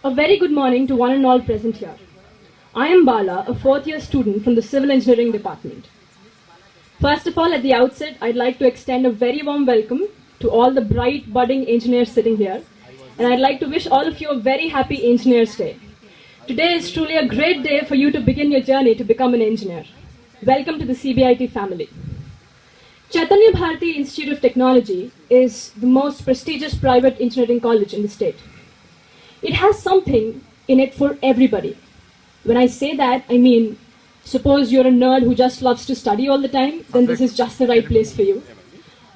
A very good morning to one and all present here. I am Bala, a fourth-year student from the Civil Engineering Department. First of all, at the outset, I'd like to extend a very warm welcome to all the bright, budding engineers sitting here, and I'd like to wish all of you a very happy Engineers Day. Today is truly a great day for you to begin your journey to become an engineer. Welcome to the CBIT family. Chaitanya Bharati Institute of Technology is the most prestigious private engineering college in the state. It has something in it for everybody. When I say that, I mean, suppose you're a nerd who just loves to study all the time, then this is just the right place for you.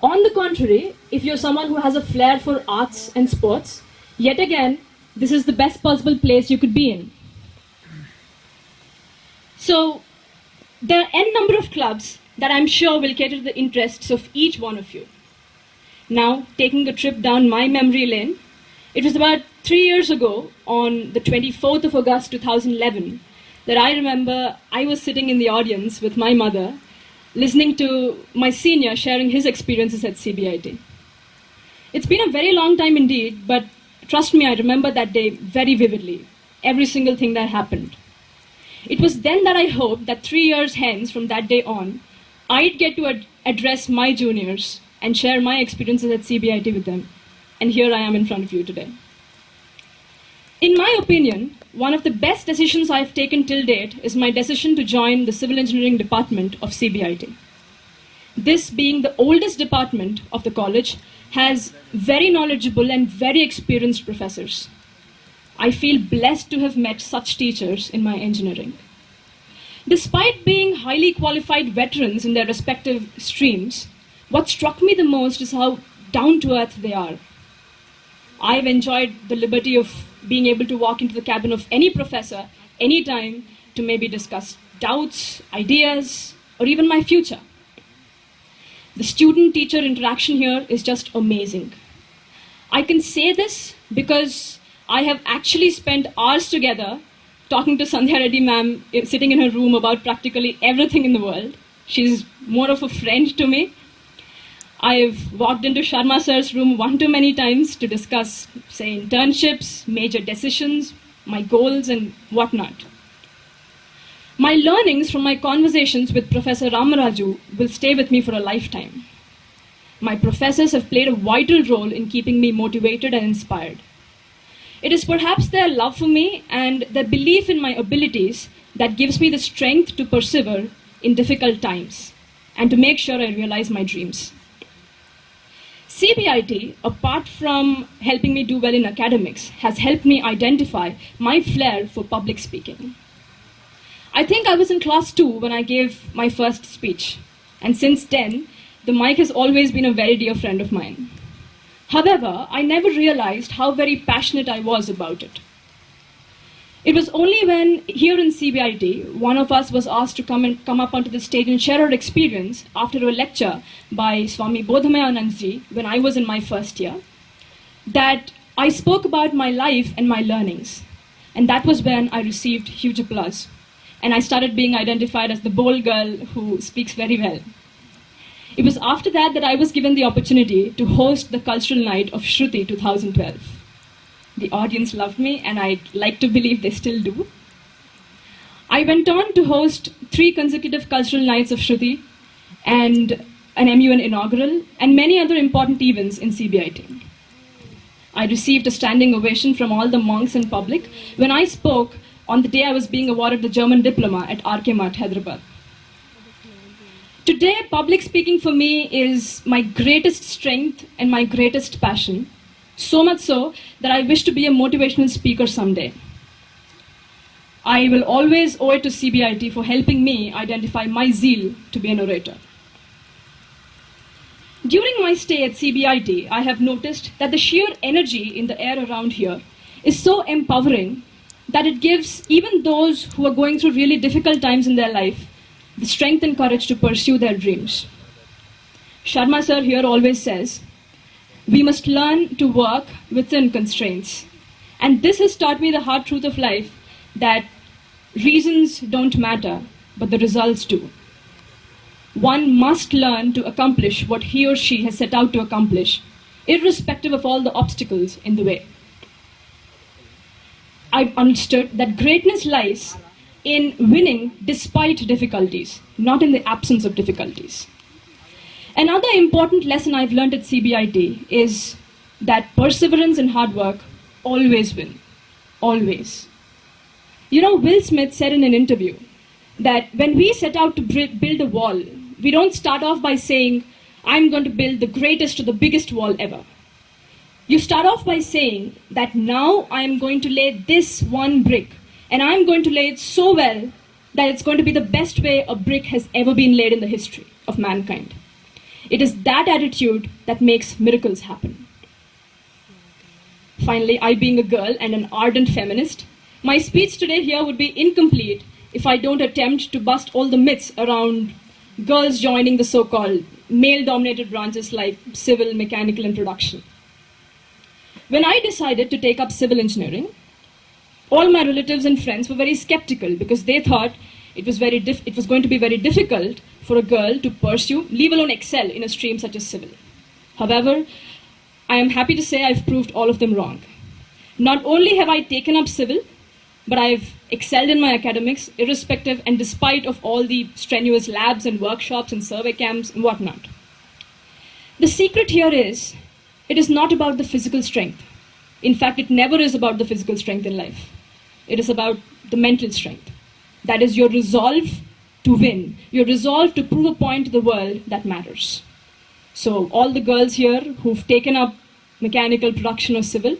On the contrary, if you're someone who has a flair for arts and sports, yet again, this is the best possible place you could be in. So, there are n number of clubs that I'm sure will cater to the interests of each one of you. Now, taking a trip down my memory lane, it was about 3 years ago, on the 24th of August 2011, that I remember I was sitting in the audience with my mother, listening to my senior sharing his experiences at CBIT. It's been a very long time indeed, but trust me, I remember that day very vividly, every single thing that happened. It was then that I hoped that 3 years hence from that day on, I'd get to address my juniors and share my experiences at CBIT with them. And here I am in front of you today. In my opinion, one of the best decisions I've taken till date is my decision to join the Civil Engineering Department of CBIT. This, being the oldest department of the college, has very knowledgeable and very experienced professors. I feel blessed to have met such teachers in my engineering. Despite being highly qualified veterans in their respective streams, what struck me the most is how down-to-earth they are. I've enjoyed the liberty of being able to walk into the cabin of any professor, anytime, to maybe discuss doubts, ideas, or even my future. The student-teacher interaction here is just amazing. I can say this because I have actually spent hours together talking to Sandhya Reddy ma'am, sitting in her room about practically everything in the world. She's more of a friend to me. I've walked into Sharma sir's room one too many times to discuss, say, internships, major decisions, my goals, and whatnot. My learnings from my conversations with Professor Ramaraju will stay with me for a lifetime. My professors have played a vital role in keeping me motivated and inspired. It is perhaps their love for me and their belief in my abilities that gives me the strength to persevere in difficult times and to make sure I realize my dreams. CBIT, apart from helping me do well in academics, has helped me identify my flair for public speaking. I think I was in class 2 when I gave my first speech, and since then, the mic has always been a very dear friend of mine. However, I never realized how very passionate I was about it. It was only when, here in CBIT, one of us was asked to come up onto the stage and share our experience after a lecture by Swami Bodhamayanandji when I was in my first year, that I spoke about my life and my learnings. And that was when I received huge applause. And I started being identified as the bold girl who speaks very well. It was after that that I was given the opportunity to host the Cultural Night of Shruti 2012. The audience loved me, and I'd like to believe they still do. I went on to host 3 consecutive cultural nights of Shruti and an MUN inaugural and many other important events in CBIT. I received a standing ovation from all the monks and public when I spoke on the day I was being awarded the German diploma at RK Math, Hyderabad. Today, public speaking for me is my greatest strength and my greatest passion. So much so that I wish to be a motivational speaker someday. I will always owe it to CBIT for helping me identify my zeal to be an orator. During my stay at CBIT, I have noticed that the sheer energy in the air around here is so empowering that it gives even those who are going through really difficult times in their life the strength and courage to pursue their dreams. Sharma sir here always says, we must learn to work within constraints. And this has taught me the hard truth of life, that reasons don't matter, but the results do. One must learn to accomplish what he or she has set out to accomplish, irrespective of all the obstacles in the way. I've understood that greatness lies in winning despite difficulties, not in the absence of difficulties. Another important lesson I've learned at CBIT is that perseverance and hard work always win. Always. You know, Will Smith said in an interview that when we set out to build a wall, we don't start off by saying, I'm going to build the greatest or the biggest wall ever. You start off by saying that now I'm going to lay this one brick, and I'm going to lay it so well that it's going to be the best way a brick has ever been laid in the history of mankind. It is that attitude that makes miracles happen. Finally, I being a girl and an ardent feminist, my speech today here would be incomplete if I don't attempt to bust all the myths around girls joining the so-called male-dominated branches like civil, mechanical, and production. When I decided to take up civil engineering, all my relatives and friends were very skeptical because they thought it was going to be very difficult for a girl to pursue, leave alone excel in a stream such as civil. However, I am happy to say I've proved all of them wrong. Not only have I taken up civil, but I've excelled in my academics, irrespective and despite of all the strenuous labs and workshops and survey camps and whatnot. The secret here is, it is not about the physical strength. In fact, it never is about the physical strength in life. It is about the mental strength. That is your resolve to win, your resolve to prove a point to the world that matters. So all the girls here who've taken up mechanical, production, or civil,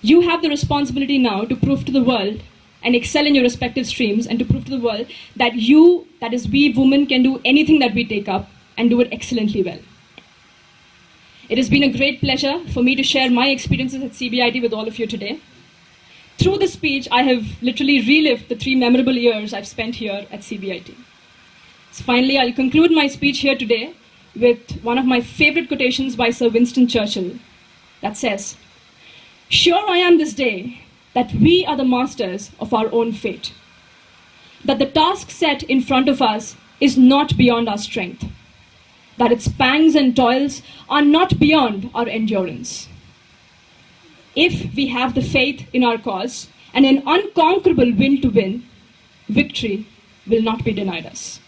you have the responsibility now to prove to the world and excel in your respective streams and to prove to the world that you, that is we women, can do anything that we take up and do it excellently well. It has been a great pleasure for me to share my experiences at CBIT with all of you today. Through this speech, I have literally relived the 3 memorable years I've spent here at CBIT. So finally, I'll conclude my speech here today with one of my favorite quotations by Sir Winston Churchill that says, "Sure I am this day that we are the masters of our own fate, that the task set in front of us is not beyond our strength, that its pangs and toils are not beyond our endurance. If we have the faith in our cause and an unconquerable will to win, victory will not be denied us."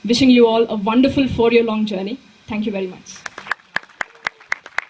Wishing you all a wonderful 4-year-long journey. Thank you very much.